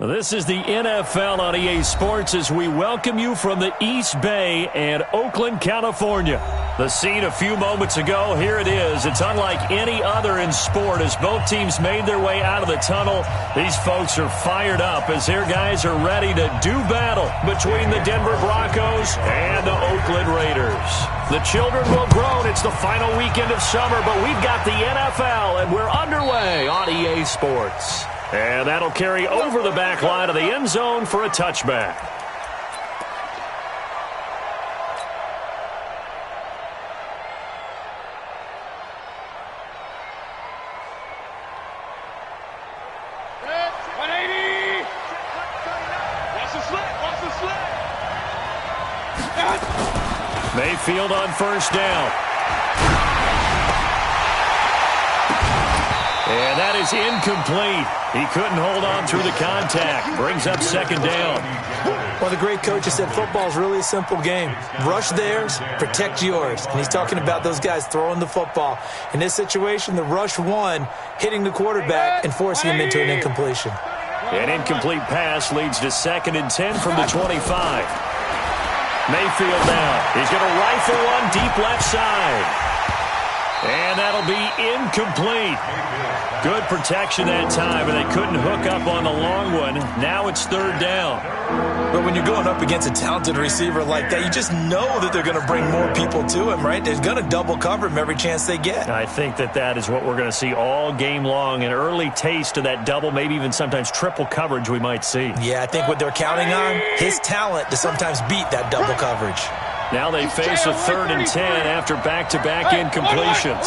This is the NFL on EA Sports as we welcome you from the East Bay and Oakland, California. The scene a few moments ago, here it is. It's unlike any other in sport as both teams made their way out of the tunnel. These folks are fired up as their guys are ready to do battle between the Denver Broncos and the Oakland Raiders. The children will groan. It's the final weekend of summer, but we've got the NFL and we're underway on EA Sports. And that'll carry over the back line of the end zone for a touchback. Mayfield on first down. And that is incomplete. He couldn't hold on through the contact. Brings up second down. Well, the great coach has said football is really a simple game. Rush theirs, protect yours. And he's talking about those guys throwing the football. In this situation, the rush won, hitting the quarterback and forcing him into an incompletion. An incomplete pass leads to 2nd and 10 from the 25. Mayfield now. He's going to rifle one deep left side. And that'll be incomplete. Good protection that time, and they couldn't hook up on the long one. Now it's 3rd down. But when you're going up against a talented receiver like that, you just know that they're going to bring more people to him, right? They're going to double cover him every chance they get. I think that is what we're going to see all game long. An early taste of that double, maybe even sometimes triple coverage we might see. Yeah, I think what they're counting on, his talent to sometimes beat that double coverage. Now they face a 3rd and 10 after back-to-back incompletions.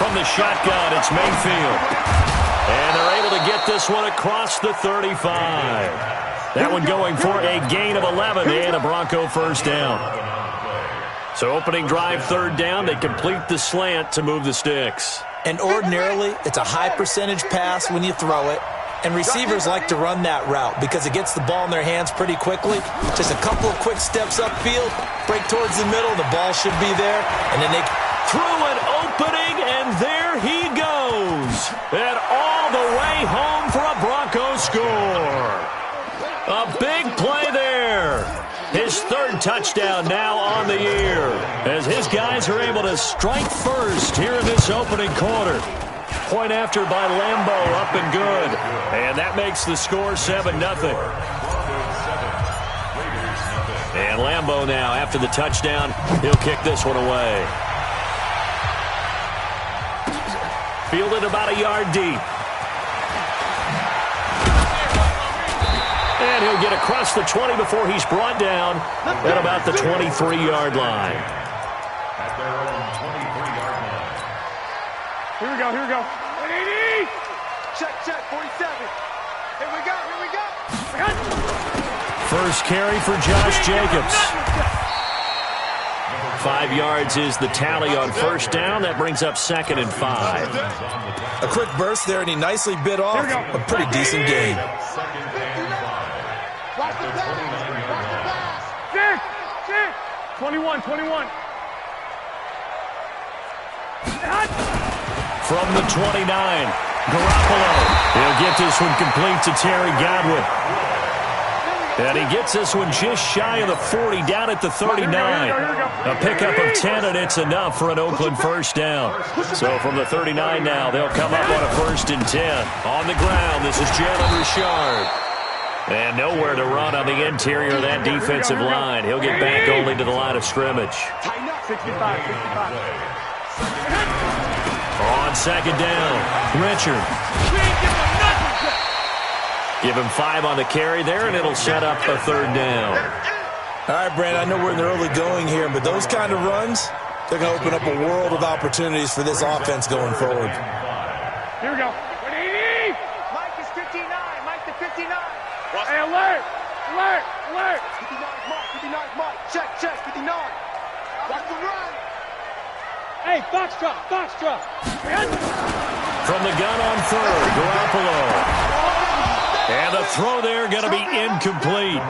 From the shotgun, it's Mayfield. And they're able to get this one across the 35. That one going for a gain of 11 and a Bronco first down. So opening drive 3rd down, they complete the slant to move the sticks. And ordinarily, it's a high percentage pass when you throw it. And receivers like to run that route because it gets the ball in their hands pretty quickly. Just a couple of quick steps upfield, break towards the middle, the ball should be there. And then they through an opening, and there he goes. And all the way home for a Broncos score. A big play there. His 3rd touchdown now on the year as his guys are able to strike first here in this opening quarter. Point after by Lambo, up and good. And that makes the score 7-0. And Lambo now, after the touchdown, he'll kick this one away. Fielded about a yard deep. And he'll get across the 20 before he's brought down at about the 23-yard line. Here we go. 180! Check, 47. Here we go. First carry for Josh Jacobs. 5 yards is the tally on first down. That brings up 2nd and 5. A quick burst there, and he nicely bit off a pretty decent gain. Six. 21. From the 29, Garoppolo. He'll get this one complete to Terry Godwin. And he gets this one just shy of the 40, down at the 39. A pickup of 10, and it's enough for an Oakland first down. So from the 39 now, they'll come up on a 1st and 10. On the ground, this is Jalen Richard. And nowhere to run on the interior of that defensive line. He'll get back only to the line of scrimmage. 65. On 2nd down, Richard. Give him 5 on the carry there, and it'll set up a 3rd down. All right, Brand, I know we're in the early going here, but those kind of runs, they're going to open up a world of opportunities for this offense going forward. Here we go. 180! Mike is 59. Mike to 59. Hey, alert! 59 Mike. Check, 59. Watch the run. Hey, box drop. From the gun on 3rd, Garoppolo. And the throw there going to be incomplete.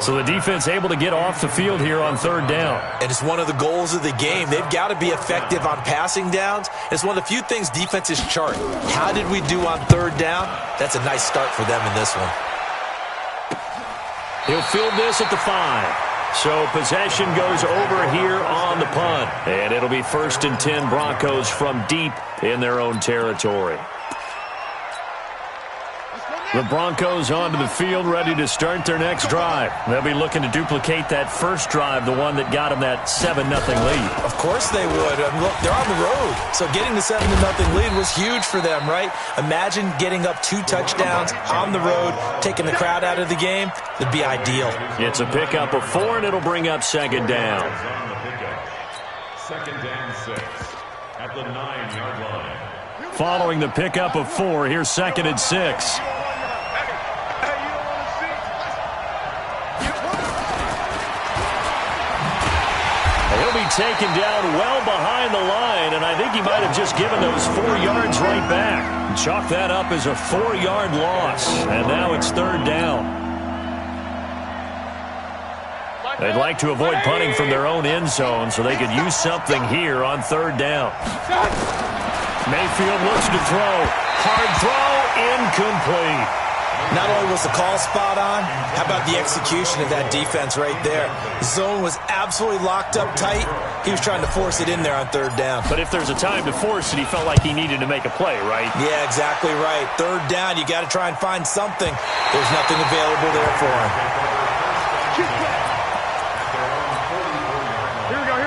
So the defense able to get off the field here on third down. And it's one of the goals of the game. They've got to be effective on passing downs. It's one of the few things defenses chart. How did we do on third down? That's a nice start for them in this one. He'll field this at the 5. So possession goes over here on the punt. And it'll be 1st and 10 Broncos from deep in their own territory. The Broncos onto the field, ready to start their next drive. They'll be looking to duplicate that first drive, the one that got them that 7-0 lead. Of course they would. Look, they're on the road. So getting the 7-0 lead was huge for them, right? Imagine getting up 2 touchdowns on the road, taking the crowd out of the game. It'd be ideal. It's a pickup of 4, and it'll bring up 2nd down. 2nd and 6 at the 9-yard line. Following the pickup of 4, here's 2nd and 6. He'll be taken down well behind the line, and I think he might have just given those 4 yards right back. Chalk that up as a 4-yard loss, and now it's 3rd down. They'd like to avoid punting from their own end zone so they could use something here on 3rd down. Mayfield looks to throw. Hard throw, incomplete. Not only was the call spot on, how about the execution of that defense right there? The zone was absolutely locked up tight. He was trying to force it in there on 3rd down. But if there's a time to force it, he felt like he needed to make a play, right? Yeah, exactly right. 3rd down, you got to try and find something. There's nothing available there for him.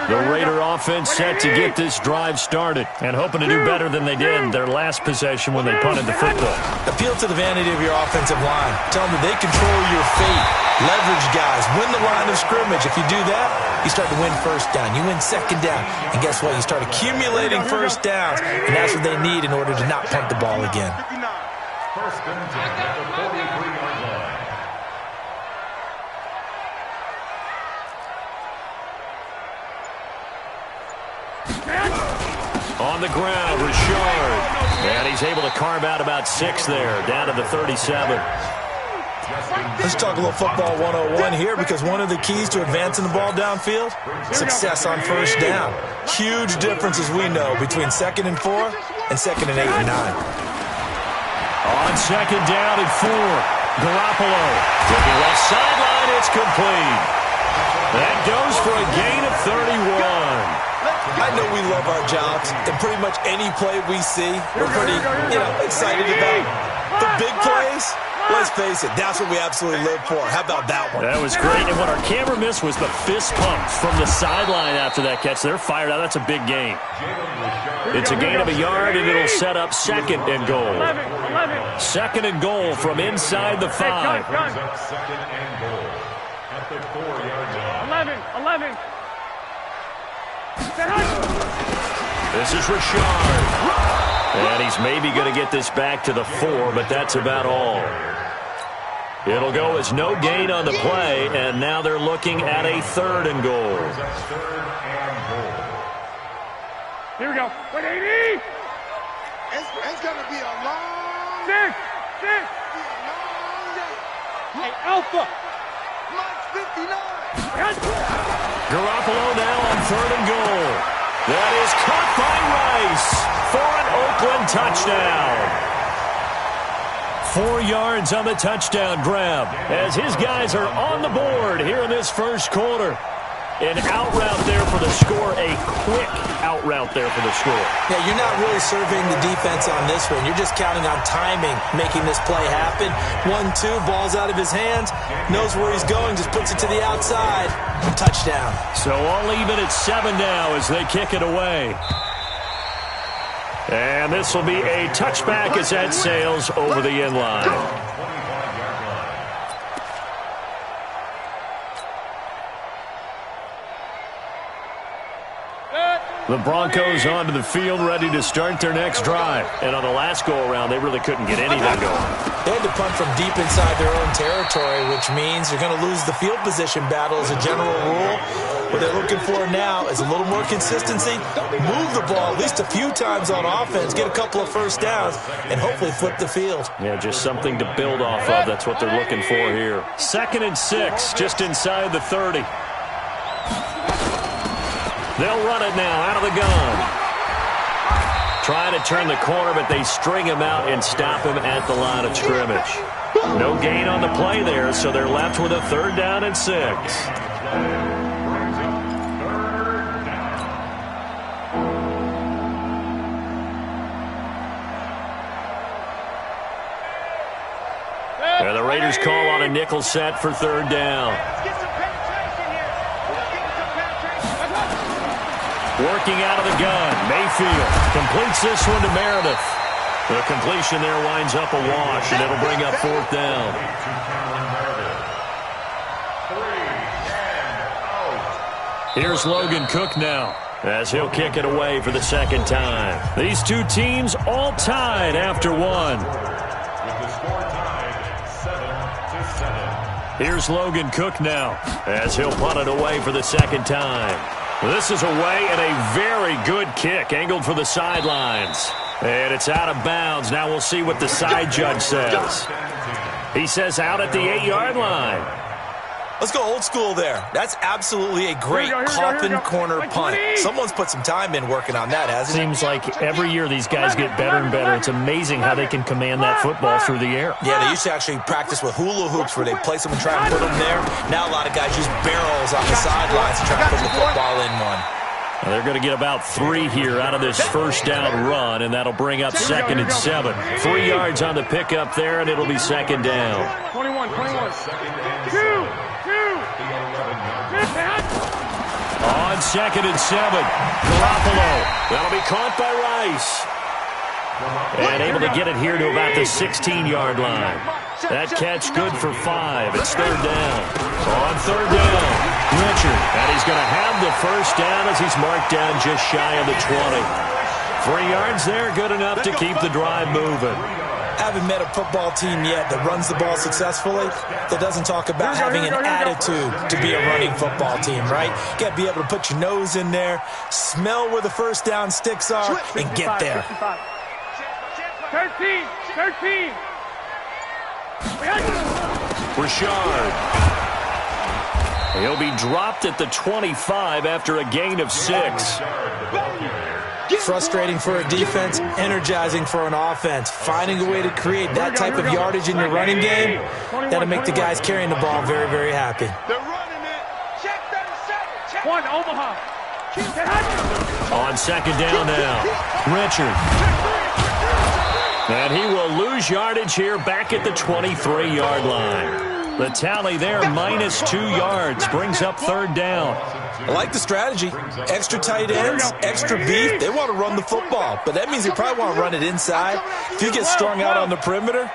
The Raider offense set to get this drive started and hoping to do better than they did their last possession when they punted the football. Appeal to the vanity of your offensive line. Tell them that they control your fate. Leverage guys. Win the line of scrimmage. If you do that, you start to win 1st down. You win 2nd down. And guess what? You start accumulating 1st downs. And that's what they need in order to not punt the ball again. 1st and 10 at the 43-yard line. On the ground, Richard. And he's able to carve out about 6 there, down to the 37. Let's talk a little football 101 here, because one of the keys to advancing the ball downfield, success on 1st down. Huge difference, as we know, between 2nd and 4 and 2nd and 8 and 9. On 2nd down and 4, Garoppolo. Taking left sideline, it's complete. That goes for a gain of 31. I know we love our jobs, and pretty much any play we see, we're pretty, excited about. The big plays, let's face it, that's what we absolutely live for. How about that one? That was great, and what our camera missed was the fist pumps from the sideline after that catch. They're fired out. That's a big gain. It's a gain of a yard, and it'll set up 2nd and goal. 2nd and goal from inside the 5. 2nd and goal at the 4-yard line. 11. This is Richard. And he's maybe going to get this back to the 4, but that's about all. It'll go as no gain on the play, and now they're looking at a 3rd and goal. Here we go. 180. It's going to be a long day. 6. Hey, Alpha. March 59. Garoppolo now on 3rd and goal. That is caught by Rice for an Oakland touchdown. 4 yards on the touchdown grab as his guys are on the board here in this 1st quarter. An out route there for the score, a quick out route there for the score. Yeah, you're not really surveying the defense on this one. You're just counting on timing, making this play happen. 1-2, ball's out of his hands, knows where he's going, just puts it to the outside. Touchdown. So all even at 7 now as they kick it away. And this will be a touchback as that sails over the end line. The Broncos onto the field, ready to start their next drive. And on the last go-around, they really couldn't get anything going. They had to punt from deep inside their own territory, which means you're going to lose the field position battle as a general rule. What they're looking for now is a little more consistency, move the ball at least a few times on offense, get a couple of first downs, and hopefully flip the field. Yeah, just something to build off of. That's what they're looking for here. 2nd and 6, just inside the 30. They'll run it now out of the gun. Trying to turn the corner, but they string him out and stop him at the line of scrimmage. No gain on the play there, so they're left with a 3rd down and 6. And the Raiders call on a nickel set for 3rd down. Working out of the gun, Mayfield completes this one to Meredith. The completion there winds up a wash, and it'll bring up 4th down. Here's Logan Cook now, as he'll kick it away for the 2nd time. These two teams all tied after 1. With the score tied 7-7. Here's Logan Cook now, as he'll punt it away for the 2nd time. This is away and a very good kick, angled for the sidelines. And it's out of bounds. Now we'll see what the side judge says. He says out at the 8-yard line. Let's go old school there. That's absolutely a great coffin corner punt. Someone's put some time in working on that, hasn't it? Seems like every year these guys get better and better. It's amazing how they can command that football through the air. Yeah, they used to actually practice with hula hoops where they place them and try and put them there. Now a lot of guys use barrels on the sidelines to try to put the football in one. Well, they're going to get about 3 here out of this 1st down run, and that'll bring up 2nd and 7. 3 yards on the pickup there, and it'll be 2nd down. 21. 2. On 2nd and 7, Garoppolo. That'll be caught by Rice. And able to get it here to about the 16-yard line. That catch good for 5. It's 3rd down. On 3rd down, Richard. And he's going to have the 1st down as he's marked down just shy of the 20. 3 yards there, good enough to keep the drive moving. Haven't met a football team yet that runs the ball successfully that doesn't talk about having an attitude to be a running football team, right? You got to be able to put your nose in there, smell where the 1st down sticks are, and get there. 13. Richard. He'll be dropped at the 25 after a gain of 6. Frustrating for a defense, energizing for an offense. Finding a way to create that type of yardage in your running game, that'll make the guys carrying the ball very, very happy. They're running it. Check 37. 1, Omaha. On 2nd down now, Richard. And he will lose yardage here back at the 23-yard line. The tally there, minus 2 yards, brings up 3rd down. I like the strategy. Extra tight ends, extra beef. They want to run the football, but that means they probably want to run it inside. If you get strung out on the perimeter,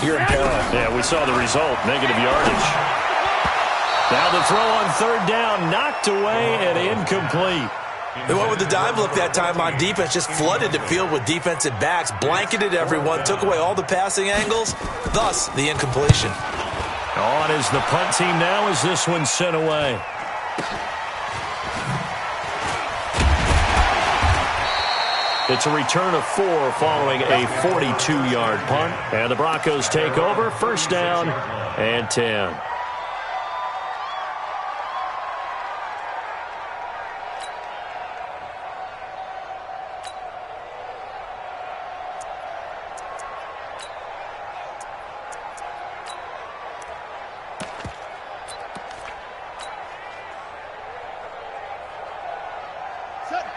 you're in peril. Yeah, we saw the result, negative yardage. Now the throw on 3rd down, knocked away and incomplete. They went with the dive look that time on defense, just flooded the field with defensive backs, blanketed everyone, took away all the passing angles, thus the incompletion. On is the punt team now as this one's sent away. It's a return of 4 following a 42-yard punt. And the Broncos take over, 1st down and 10.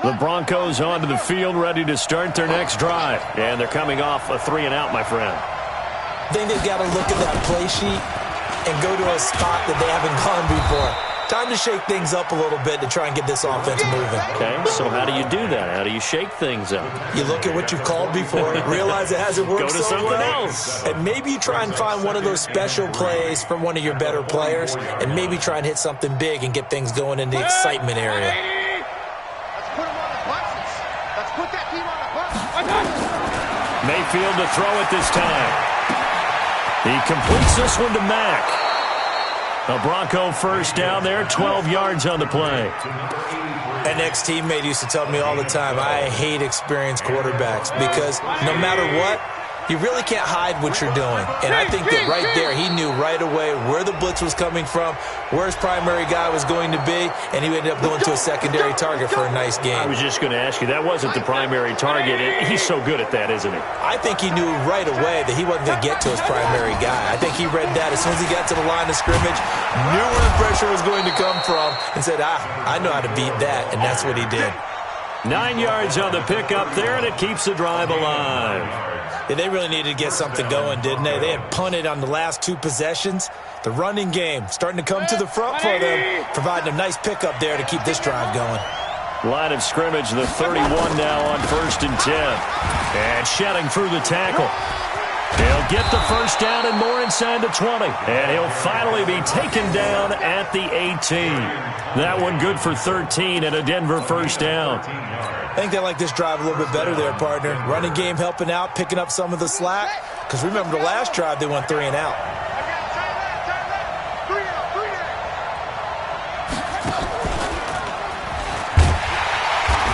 The Broncos onto the field, ready to start their next drive. And they're coming off a 3-and-out, my friend. I think they've got to look at that play sheet and go to a spot that they haven't gone before. Time to shake things up a little bit to try and get this offense moving. Okay, so how do you do that? How do you shake things up? You look at what you've called before, realize it hasn't worked Go to so something well, else. and maybe you try and find one of those special plays from one of your better players, and maybe try and hit something big and get things going in the excitement area. Let's put them on the buses. Let's put that team on the bus. Mayfield to throw it this time. He completes this one to Mack. A Bronco first down there, 12 yards on the play. An ex-teammate used to tell me all the time, I hate experienced quarterbacks because no matter what, you really can't hide what you're doing. And I think that right there, he knew right away where the blitz was coming from, where his primary guy was going to be, and he ended up going to a secondary target for a nice game. I was just going to ask you, that wasn't the primary target. He's so good at that, isn't he? I think he knew right away that he wasn't going to get to his primary guy. I think he read that as soon as he got to the line of scrimmage, knew where the pressure was going to come from, and said, I know how to beat that, and that's what he did. 9 yards on the pickup there, and it keeps the drive alive. Yeah, they really needed to get something going, didn't they? They had punted on the last 2 possessions. The running game starting to come to the front for them, providing a nice pickup there to keep this drive going. Line of scrimmage, the 31 now on 1st and 10. And shedding through the tackle. He'll get the first down and more inside the 20. And he'll finally be taken down at the 18. That one good for 13 and a Denver first down. I think they like this drive a little bit better there, partner. Running game helping out, picking up some of the slack. Because remember the last drive, they went 3 and out.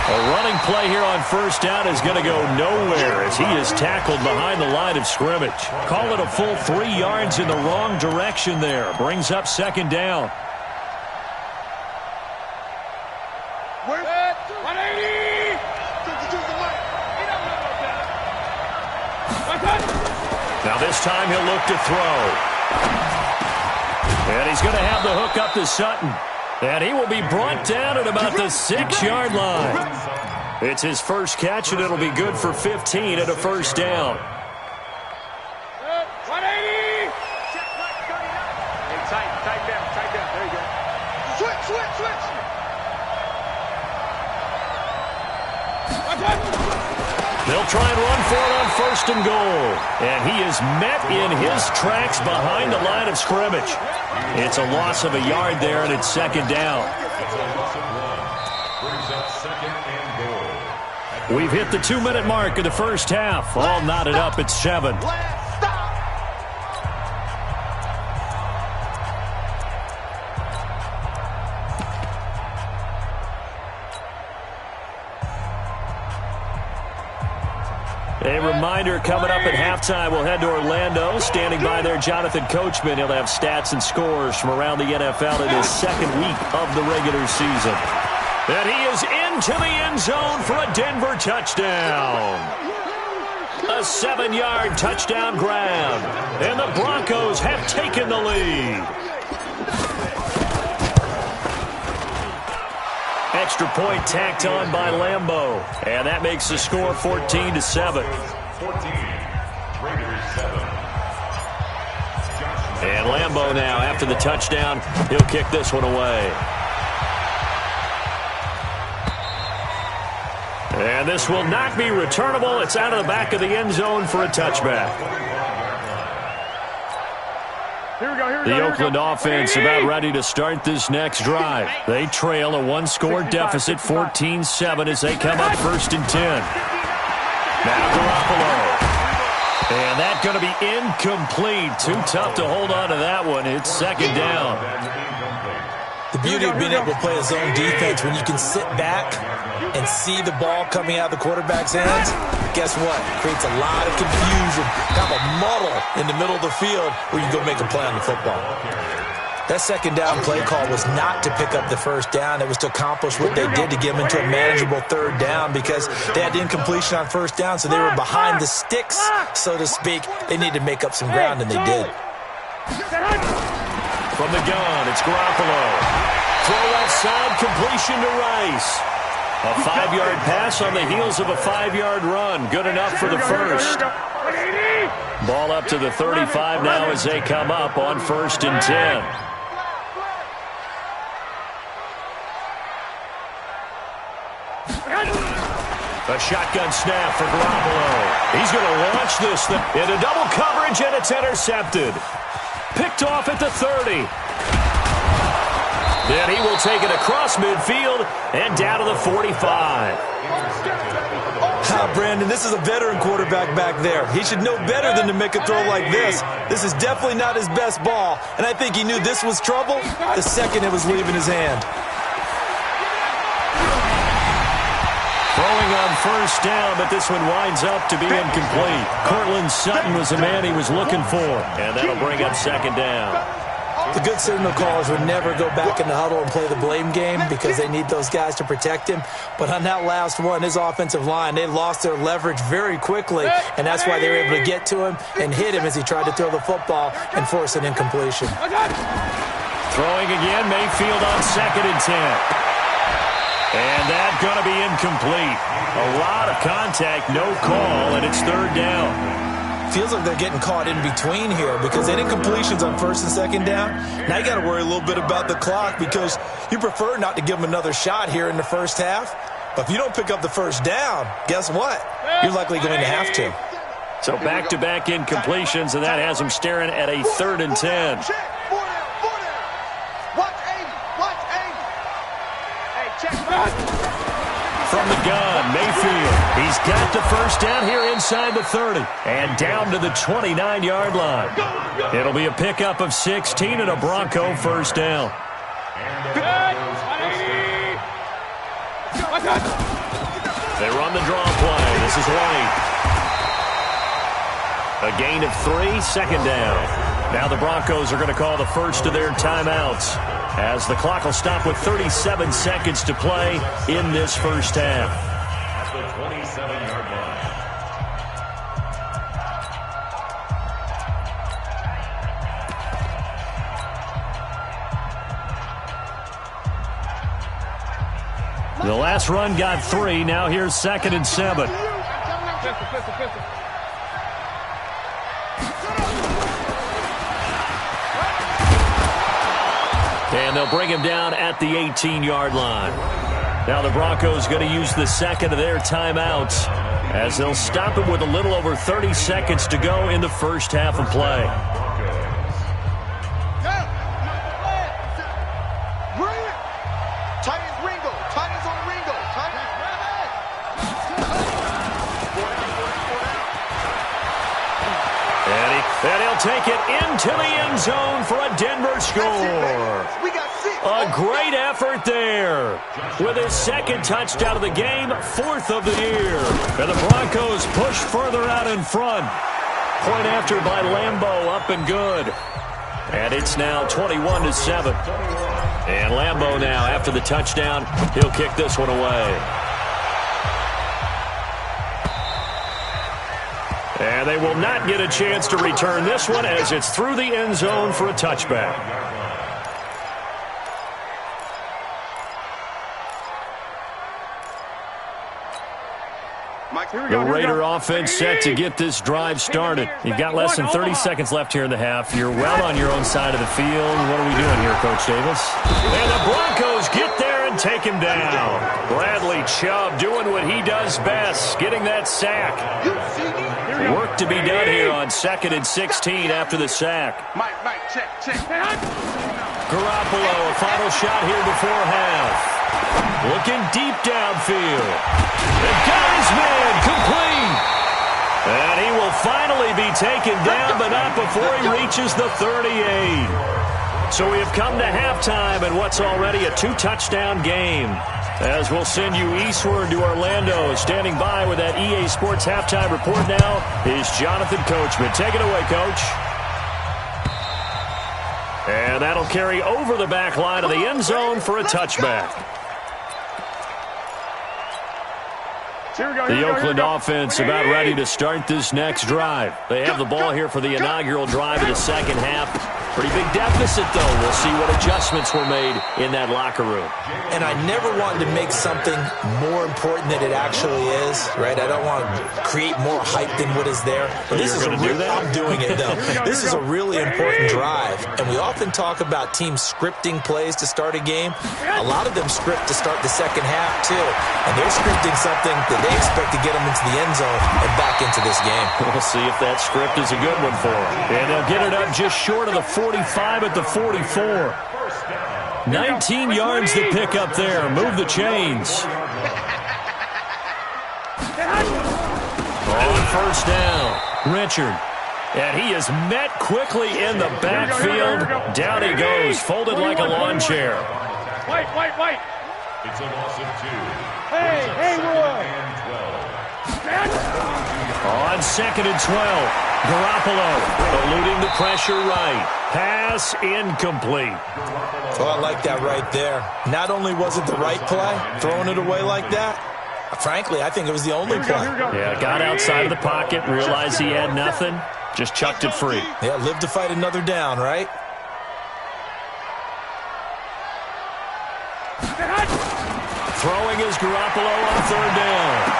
A running play here on first down is going to go nowhere as he is tackled behind the line of scrimmage. Call it a full 3 yards in the wrong direction there. Brings up 2nd down. Now this time he'll look to throw. And he's going to have the hook up to Sutton. And he will be brought down at about the 6-yard line. It's his first catch, and it'll be good for 15 at a first down. 180! Tight down. There you go. Switch. They'll try and run for it on 1st and goal. And he is met in his tracks behind the line of scrimmage. It's a loss of a yard there, and it's 2nd down. We've hit the 2-minute mark of the first half. All knotted up at 7. A reminder, coming up at halftime, we'll head to Orlando. Standing by there, Jonathan Coachman. He'll have stats and scores from around the NFL in his 2nd week of the regular season. And he is into the end zone for a Denver touchdown. A 7-yard touchdown grab. And the Broncos have taken the lead. Extra point tacked on by Lambeau. And that makes the score 14-7. And Lambeau now, after the touchdown, he'll kick this one away. And this will not be returnable. It's out of the back of the end zone for a touchback. The Oakland offense about ready to start this next drive. They trail a 1-score deficit, 14-7, as they come up 1st and 10. Now Garoppolo. And that's going to be incomplete. Too tough to hold on to that one. It's 2nd down. The beauty of being able to play a zone defense when you can sit back and see the ball coming out of the quarterback's hands, guess what? Creates a lot of confusion, kind of a muddle in the middle of the field where you go make a play on the football. That 2nd down play call was not to pick up the first down. It was to accomplish what they did to get them into a manageable 3rd down because they had incompletion on 1st down, so they were behind the sticks, so to speak. They needed to make up some ground, and they did. From the gun, it's Garoppolo. Throw outside, completion to Rice. A 5-yard pass on the heels of a 5-yard run. Good enough for the first. Ball up to the 35 now as they come up on 1st and 10. A shotgun snap for Garoppolo. He's going to launch this thing into double coverage, and it's intercepted. Picked off at the 30. Then he will take it across midfield and down to the 45. Brandon, this is a veteran quarterback back there. He should know better than to make a throw like this. This is definitely not his best ball, and I think he knew this was trouble the second it was leaving his hand. Throwing on first down, but this one winds up to be incomplete. Cortland Sutton was the man he was looking for, and that'll bring up second down. The good signal callers would never go back in the huddle and play the blame game because they need those guys to protect him. But on that last one, his offensive line, they lost their leverage very quickly, and that's why they were able to get to him and hit him as he tried to throw the football and force an incompletion. Throwing again, Mayfield on 2nd and 10. And that's going to be incomplete. A lot of contact, no call, and it's 3rd down. Feels like they're getting caught in between here because they did completions on 1st and 2nd down. Now you got to worry a little bit about the clock because you prefer not to give them another shot here in the first half. But if you don't pick up the first down, guess what? You're likely going to have to. So back-to-back incompletions, and that has them staring at a 3rd and 10. From the gun, Mayfield. He's got the first down here inside the 30 and down to the 29-yard line. It'll be a pickup of 16 and a Bronco first down. They run the draw play. This is White. A gain of 3, 2nd down. Now the Broncos are going to call the first of their timeouts as the clock will stop with 37 seconds to play in this first half. At the 27-yard line. The last run got 3. Now here's 2nd and 7. And they'll bring him down at the 18-yard line. Now the Broncos going to use the second of their timeouts as they'll stop him with a little over 30 seconds to go in the first half of play. And he'll take it into the end zone for a Denver score. A great effort there. With his 2nd touchdown of the game, 4th of the year. And the Broncos push further out in front. Point after by Lambeau, up and good. And it's now 21-7. And Lambeau now, after the touchdown, he'll kick this one away. And they will not get a chance to return this one as it's through the end zone for a touchback. The Raider offense set to get this drive started. You've got less than 30 seconds left here in the half. You're well on your own side of the field. What are we doing here, Coach Davis? And the Broncos get there and take him down. Bradley Chubb doing what he does best, getting that sack. Work to be done here on 2nd and 16 after the sack. Mike, check. Garoppolo, a final shot here before half. Looking deep downfield. And got his man complete. And he will finally be taken down, but not before he reaches the 38. So we have come to halftime in what's already a 2-touchdown game. As we'll send you eastward to Orlando. Standing by with that EA Sports halftime report now is Jonathan Coachman. Take it away, Coach. And that'll carry over the back line of the end zone for a touchback. The Oakland offense about ready to start this next drive. They have the ball here for the inaugural drive of the second half. Pretty big deficit, though. We'll see what adjustments were made in that locker room. And I never wanted to make something more important than it actually is, right? I don't want to create more hype than what is there. But this is I'm doing it, though. This is a really important drive. And we often talk about teams scripting plays to start a game. A lot of them script to start the second half, too. And they're scripting something that they expect to get them into the end zone and back into this game. We'll see if that script is a good one for them. And they'll get it up just short of the 45 at the 44. 19 yards to pick up there. Move the chains. first down. Richard. And he is met quickly in the backfield. Down he goes, folded like a lawn chair. Wait. It's a loss of 2. Hey, Roy. On 2nd and 12, Garoppolo eluding the pressure right. Pass incomplete. Oh, I like that right there. Not only was it the right play, throwing it away like that, frankly, I think it was the only play. Yeah, got outside of the pocket, realized he had nothing, just chucked it free. Yeah, live to fight another down, right? Throwing is Garoppolo on 3rd down.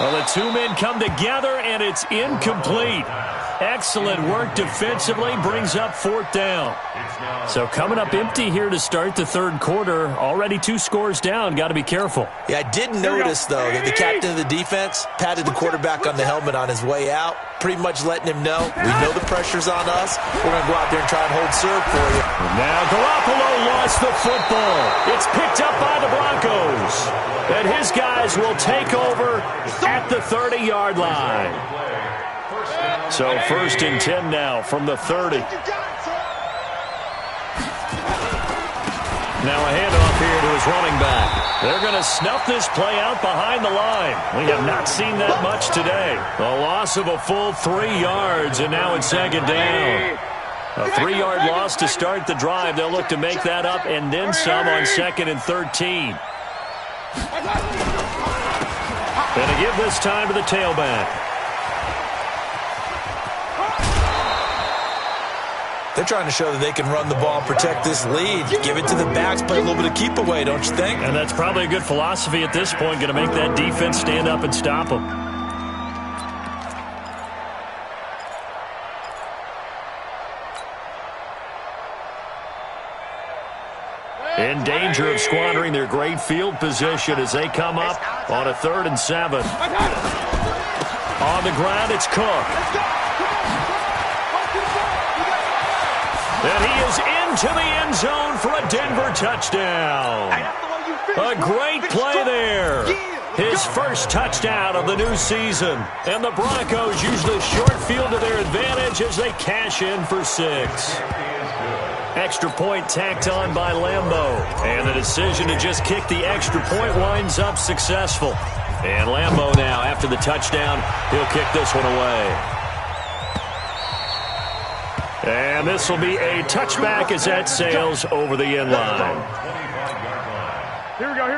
Well, the two men come together, and it's incomplete. Excellent work defensively, brings up 4th down. So coming up empty here to start the 3rd quarter. Already 2 scores down. Got to be careful. Yeah, I did notice, though, that the captain of the defense patted the quarterback on the helmet on his way out, pretty much letting him know, we know the pressure's on us. We're going to go out there and try and hold serve for you. Now Garoppolo lost the football. It's picked up by the Broncos. And his guys will take over at the 30-yard line. So 1st and 10 now from the 30. Now a handoff here to his running back. They're going to snuff this play out behind the line. We have not seen that much today. A loss of a full 3 yards, and now it's 2nd down. A 3-yard loss to start the drive. They'll look to make that up and then some on 2nd and 13. Going to give this time to the tailback. They're trying to show that they can run the ball and protect this lead. Give it to the backs, play a little bit of keep away, don't you think? And that's probably a good philosophy at this point. Going to make that defense stand up and stop them. In danger of squandering their great field position as they come up on a 3rd and 7. On the ground, it's Cook. And he is into the end zone for a Denver touchdown. A great play there. His first touchdown of the new season. And the Broncos use the short field to their advantage as they cash in for 6. Extra point tacked on by Lambeau. And the decision to just kick the extra point winds up successful. And Lambeau now, after the touchdown, he'll kick this one away. And this will be a touchback as that sails over the end line.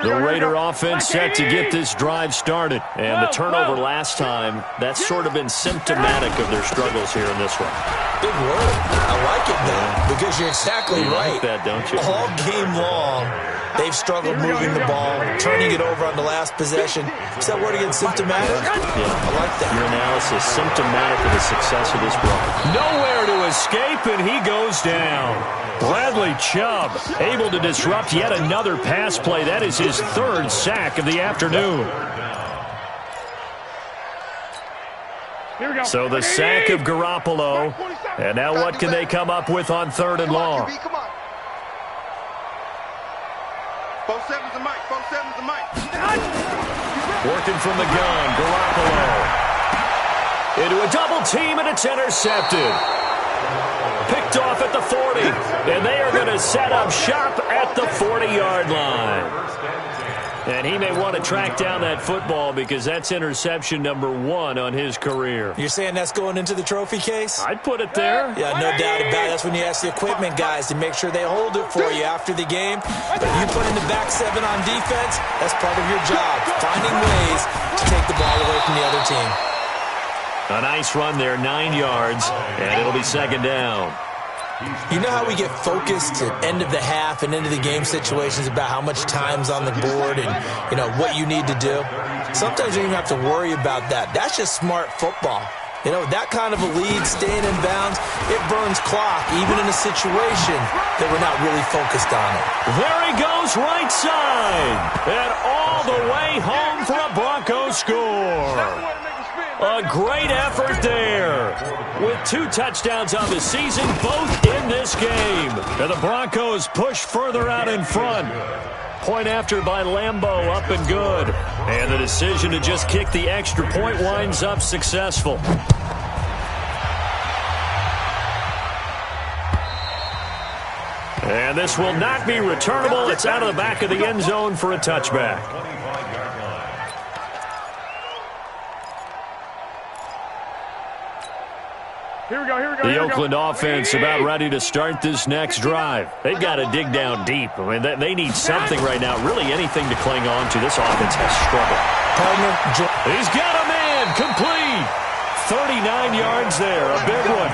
The Raider offense set to get this drive started. And the turnover last time, that's sort of been symptomatic of their struggles here in this one. Big word. I like it, though, because you're exactly right. Like that, don't you? All game long, they've struggled moving the ball, turning it over on the last possession. Is that word again, symptomatic? Yeah. I like that. Your analysis, symptomatic of the success of this run. Nowhere to escape, and he goes down. Bradley Chubb able to disrupt yet another pass play. That is his 3rd sack of the afternoon. So the sack of Garoppolo. And now what can they come up with on 3rd and long? 4-7's the mic. 4-7's the mic. Working from the gun, Garoppolo. Into a double team, and it's intercepted. Picked off at the 40. And they are going to set up shop at the 40-yard line. And he may want to track down that football because that's interception number 1 on his career. You're saying that's going into the trophy case? I'd put it there. Yeah, no doubt about it. That's when you ask the equipment guys to make sure they hold it for you after the game. But you put in the back 7 on defense, that's part of your job, finding ways to take the ball away from the other team. A nice run there, 9 yards, and it'll be 2nd down. You know how we get focused at end of the half and into the game situations about how much time's on the board and, you know, what you need to do? Sometimes you don't even have to worry about that. That's just smart football. You know, that kind of a lead, staying in bounds, it burns clock, even in a situation that we're not really focused on it. There he goes, right side. And all the way home for a Broncos score. A great effort there. With 2 touchdowns on the season, both in this game. And the Broncos push further out in front. Point after by Lambeau, up and good. And the decision to just kick the extra point winds up successful. And this will not be returnable. It's out of the back of the end zone for a touchback. Here we go. The Oakland offense about ready to start this next drive. They've got to dig down deep. I mean, they need something right now, really anything to cling on to. This offense has struggled. He's got a man, complete. 39 yards there, a big one.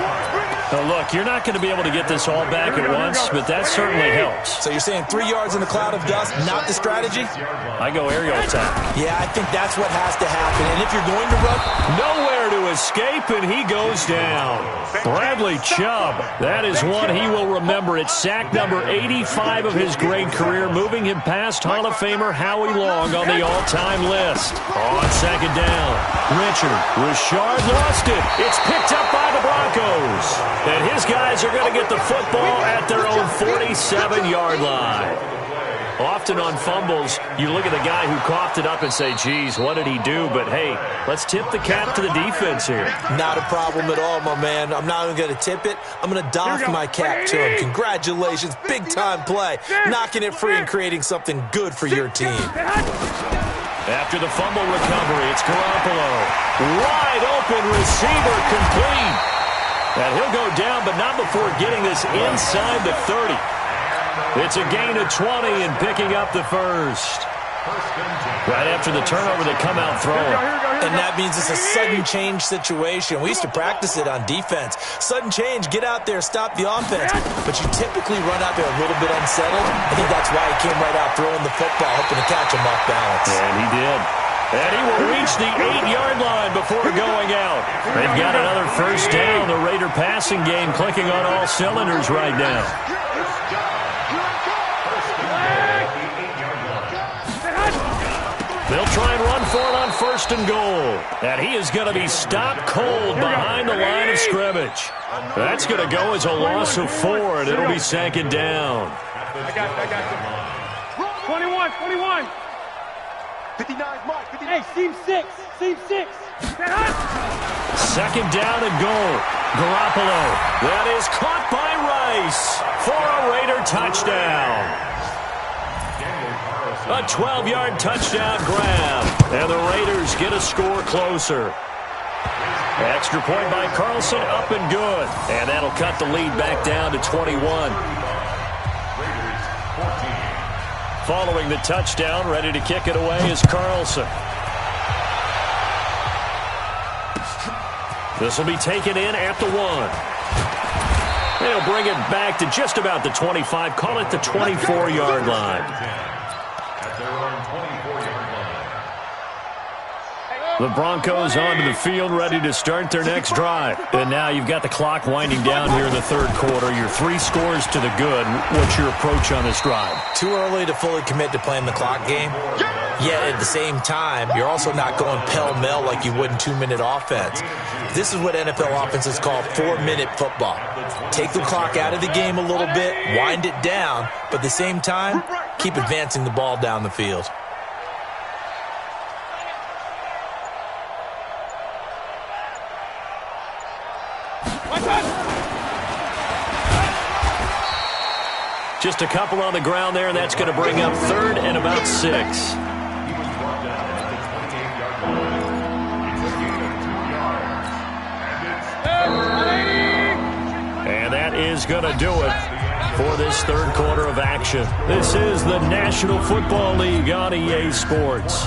Now, look, you're not going to be able to get this all back at once, but that certainly helps. So you're saying 3 yards in a cloud of dust, not the strategy? I go aerial attack. Yeah, I think that's what has to happen. And if you're going to run... Nowhere to escape, and he goes down. Bradley Chubb, that is one he will remember. It's sack number 85 of his great career, moving him past Hall of Famer Howie Long on the all-time list. On second down, Richard lost it. It's picked up by the Broncos. And his guys are going to get the football at their own 47-yard line. Often on fumbles, you look at the guy who coughed it up and say, geez, what did he do? But, hey, let's tip the cap to the defense here. Not a problem at all, my man. I'm not even going to tip it. I'm going to doff my cap to him. Congratulations. Big-time play. Knocking it free and creating something good for your team. After the fumble recovery, it's Garoppolo. Wide open receiver, complete. And he'll go down, but not before getting this inside the 30. It's a gain of 20 and picking up the first. Right after the turnover, they come out throwing. And that means it's a sudden change situation. We used to practice it on defense. Sudden change, get out there, stop the offense. But you typically run out there a little bit unsettled. I think that's why he came right out throwing the football, hoping to catch him off balance. And he did. And he will reach the 8-yard line before going out. They've got another first down. The Raider passing game clicking on all cylinders right now. They'll try and run for it on first and goal. And he is going to be stopped cold behind the line of scrimmage. That's going to go as a loss of 4, and it'll be second down. I got you. 21. 59, Mike. 59. Hey, seam 6. Second down and goal. Garoppolo. That is caught by Rice for a Raider touchdown. A 12-yard touchdown grab. And the Raiders get a score closer. Extra point by Carlson, up and good. And that'll cut the lead back down to 21. Following the touchdown, ready to kick it away is Carlson. This will be taken in at the 1. They'll bring it back to just about the 25. Call it the 24-yard line. At their own 24-yard line. The Broncos onto the field, ready to start their next drive. And now you've got the clock winding down here in the third quarter. You're 3 scores to the good. What's your approach on this drive? Too early to fully commit to playing the clock game. Yet at the same time, you're also not going pell-mell like you would in 2-minute offense. This is what NFL offenses call 4-minute football. Take the clock out of the game a little bit, wind it down, but at the same time, keep advancing the ball down the field. Just a couple on the ground there, and that's going to bring up third and about 6. He was brought down at the 28-yard line. It's a gain of 2 yards. And it's And that is going to do it for this third quarter of action. This is the National Football League on EA Sports.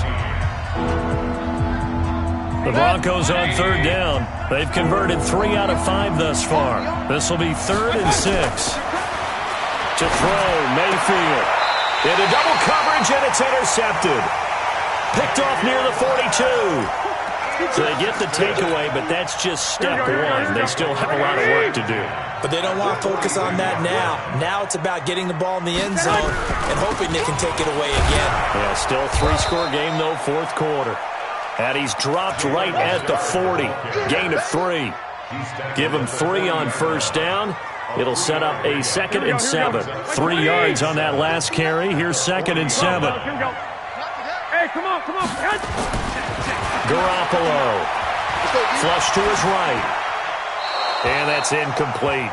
The Broncos on third down. They've converted 3 out of 5 thus far. This will be 3rd and 6. To throw, Mayfield. Into double coverage, and it's intercepted. Picked off near the 42. So they get the takeaway, but that's just step 1. They still have a lot of work to do. But they don't want to focus on that now. Now it's about getting the ball in the end zone and hoping they can take it away again. Yeah, still 3-score game, though, fourth quarter. And he's dropped right at the 40. Gain of 3. Give him 3 on first down. It'll set up a 2nd and 7. 3 yards on that last carry. Here's 2nd and 7. Hey, come on. Garoppolo. Flush to his right. And that's incomplete.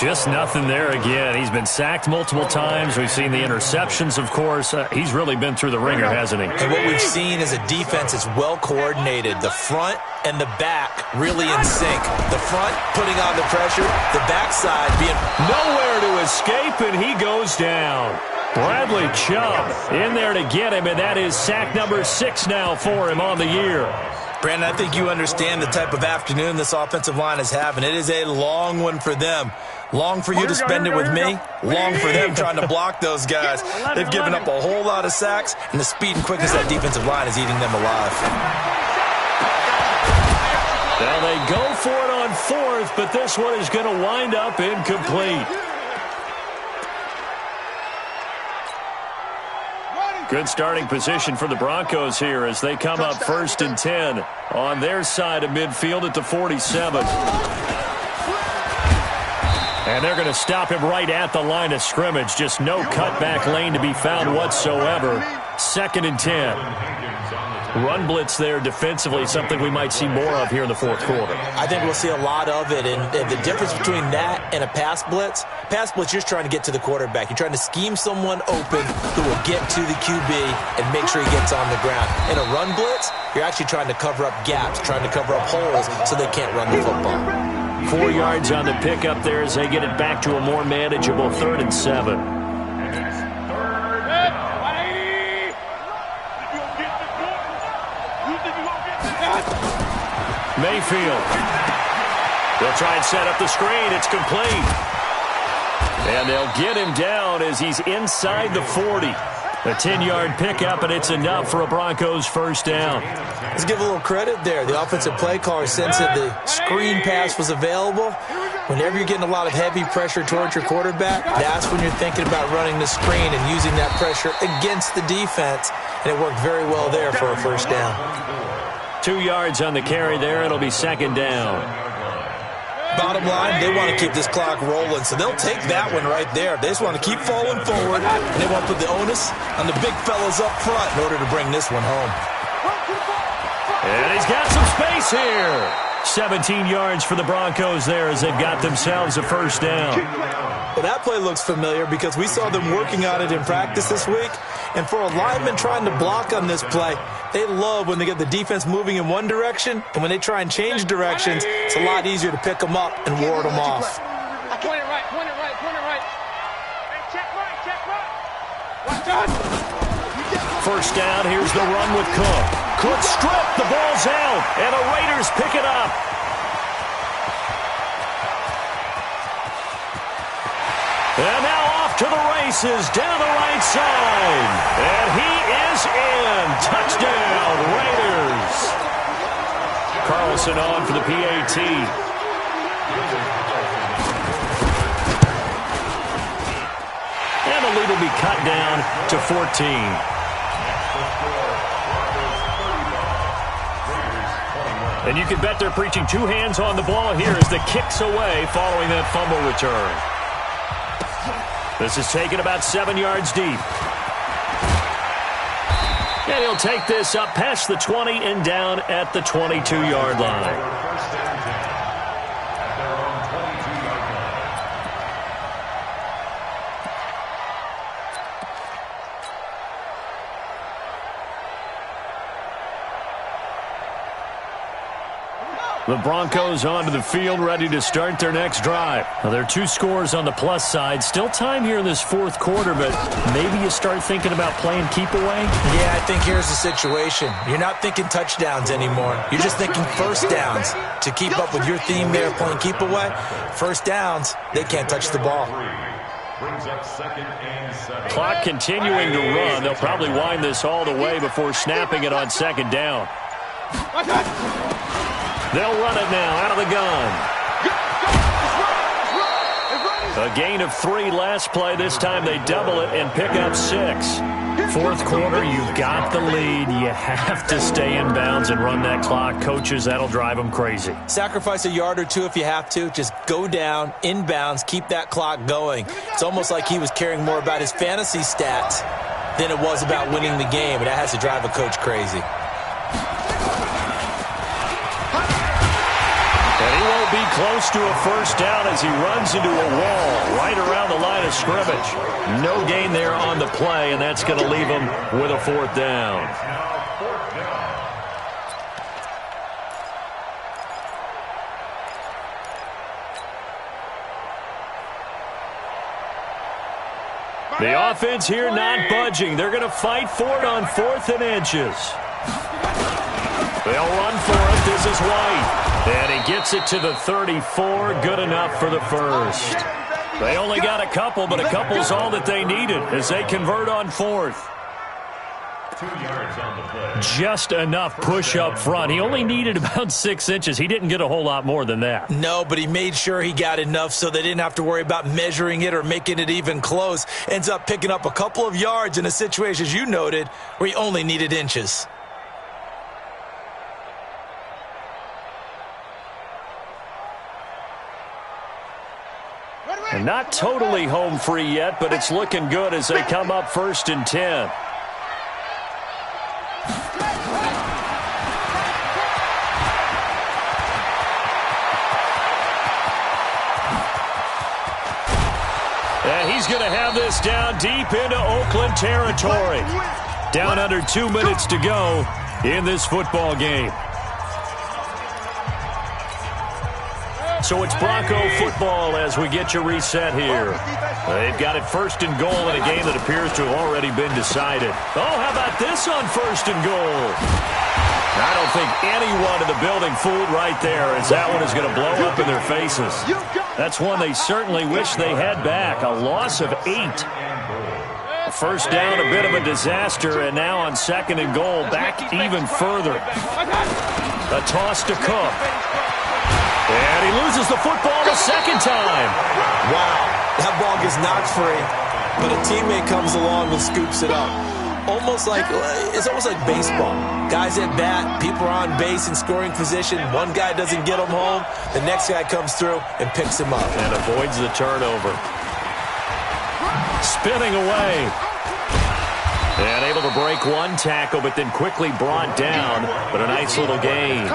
Just nothing there again. He's been sacked multiple times. We've seen the interceptions, of course. He's really been through the ringer, hasn't he? And what we've seen is a defense that's well coordinated. The front and the back really in sync. The front putting on the pressure, the backside being nowhere to escape, and he goes down. Bradley Chubb in there to get him, and that is sack number 6 now for him on the year. Brandon, I think you understand the type of afternoon this offensive line is having. It is a long one for them. Long for you to spend it with me. Long for them trying to block those guys. They've given up a whole lot of sacks, and the speed and quickness of that defensive line is eating them alive. Now they go for it on 4th, but this one is going to wind up incomplete. Good starting position for the Broncos here as they come up 1st and 10 on their side of midfield at the 47. And they're going to stop him right at the line of scrimmage. Just no cutback lane to be found whatsoever. 2nd and 10. Run blitz there defensively, something we might see more of here in the 4th quarter. I think we'll see a lot of it, and the difference between that and a pass blitz, you're just trying to get to the quarterback. You're trying to scheme someone open who will get to the QB and make sure he gets on the ground. In a run blitz, you're actually trying to cover up gaps, trying to cover up holes so they can't run the football. 4 yards on the pickup there as they get it back to a more manageable 3rd and 7. Mayfield. They'll try and set up the screen. It's complete. And they'll get him down as he's inside the 40. A 10-yard pickup, and it's enough for a Broncos 1st down. Let's give a little credit there. The offensive play caller sensed that the screen pass was available. Whenever you're getting a lot of heavy pressure towards your quarterback, that's when you're thinking about running the screen and using that pressure against the defense. And it worked very well there for a 1st down. 2 yards on the carry there. It'll be 2nd down. Bottom line, they want to keep this clock rolling, so they'll take that one right there. They just want to keep falling forward, and they want to put the onus on the big fellas up front in order to bring this one home. And he's got some space here. 17 yards for the Broncos there as they've got themselves a 1st down. Well, that play looks familiar because we saw them working on it in practice this week. And for a lineman trying to block on this play, they love when they get the defense moving in one direction. And when they try and change directions, it's a lot easier to pick them up and ward them off. Point it right. Hey, check right. Watch out. 1st down, here's the run with Cook. Cook stripped, the ball's out, and the Raiders pick it up. And now off to the races down the right side. And he is in. Touchdown, Raiders. Carlson on for the PAT. And the lead will be cut down to 14. And you can bet they're preaching 2 hands on the ball here as the kick's away following that fumble return. This is taken about 7 yards deep. And he'll take this up past the 20 and down at the 22-yard line. The Broncos onto the field, ready to start their next drive. Now, there are 2 scores on the plus side. Still time here in this 4th quarter, but maybe you start thinking about playing keep away? Yeah, I think here's the situation. You're not thinking touchdowns anymore. You're just thinking 1st downs. To keep up with your theme there, playing keep away, 1st downs, they can't touch the ball. Clock continuing to run. They'll probably wind this all the way before snapping it on 2nd down. They'll run it now out of the gun. A gain of 3 last play. This time they double it and pick up 6. Fourth quarter, you've got the lead. You have to stay in bounds and run that clock. Coaches, that'll drive them crazy. Sacrifice a yard or two if you have to. Just go down, in bounds, keep that clock going. It's almost like he was caring more about his fantasy stats than it was about winning the game, and that has to drive a coach crazy. And he won't be close to a first down as he runs into a wall right around the line of scrimmage. No gain there on the play, and that's going to leave him with a fourth down. The offense here not budging. They're going to fight for it on 4th and inches. They'll run for it. This is White. And he gets it to the 34. Good enough for the first. They only got a couple, but a couple's all that they needed as they convert on 4th. 2 yards on the play. Just enough push up front. He only needed about 6 inches. He didn't get a whole lot more than that. No, but he made sure he got enough so they didn't have to worry about measuring it or making it even close. Ends up picking up a couple of yards in a situation, as you noted, where he only needed inches. And not totally home free yet, but it's looking good as they come up 1st and 10. And he's going to have this down deep into Oakland territory. Down under 2 minutes to go in this football game. So it's Bronco football as we get you reset here. They've got it 1st and goal in a game that appears to have already been decided. Oh, how about this on 1st and goal? I don't think anyone in the building fooled right there, as that one is going to blow up in their faces. That's one they certainly wish they had back. A loss of 8. First down, a bit of a disaster, and now on 2nd and goal, back even further. A toss to Cook. And he loses the football a second time. Wow, that ball gets knocked free, but a teammate comes along and scoops it up. It's almost like baseball. Guys at bat, people are on base in scoring position. One guy doesn't get him home. The next guy comes through and picks him up. And avoids the turnover. Spinning away. And able to break one tackle, but then quickly brought down. But a nice little gain.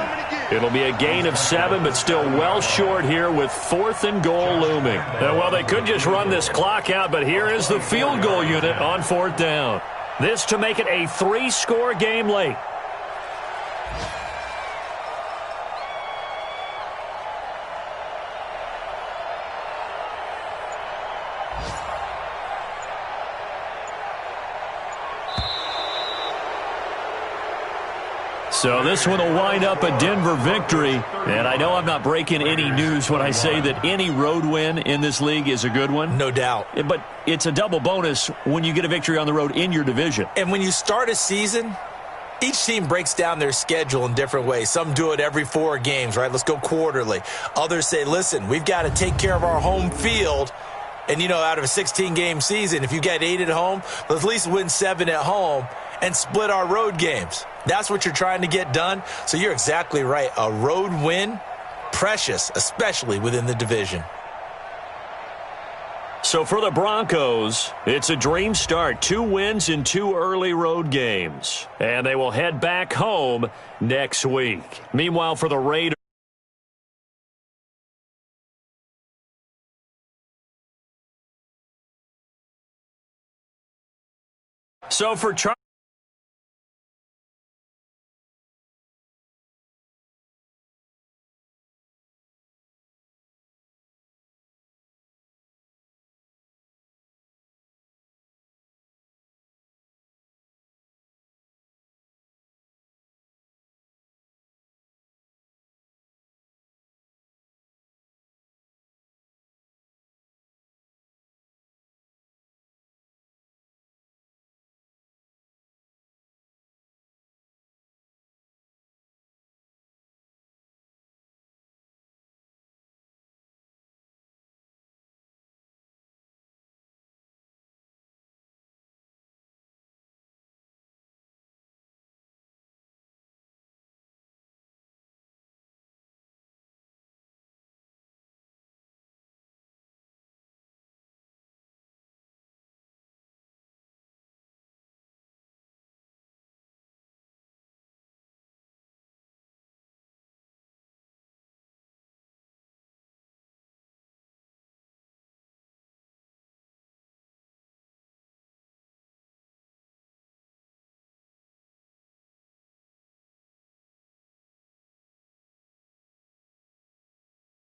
It'll be a gain of 7, but still well short here with 4th and goal looming. Well, they could just run this clock out, but here is the field goal unit on 4th down. This to make it a 3-score game late. So this one will wind up a Denver victory. And I know I'm not breaking any news when I say that any road win in this league is a good one. No doubt. But it's a double bonus when you get a victory on the road in your division. And when you start a season, each team breaks down their schedule in different ways. Some do it every 4 games, right? Let's go quarterly. Others say, listen, we've got to take care of our home field. And, out of a 16-game season, if you get 8 at home, let's at least win 7 at home and split our road games. That's what you're trying to get done. So you're exactly right. A road win, precious, especially within the division. So for the Broncos, it's a dream start. 2 wins in 2 early road games. And they will head back home next week. Meanwhile, for the Raiders, so for Charlie.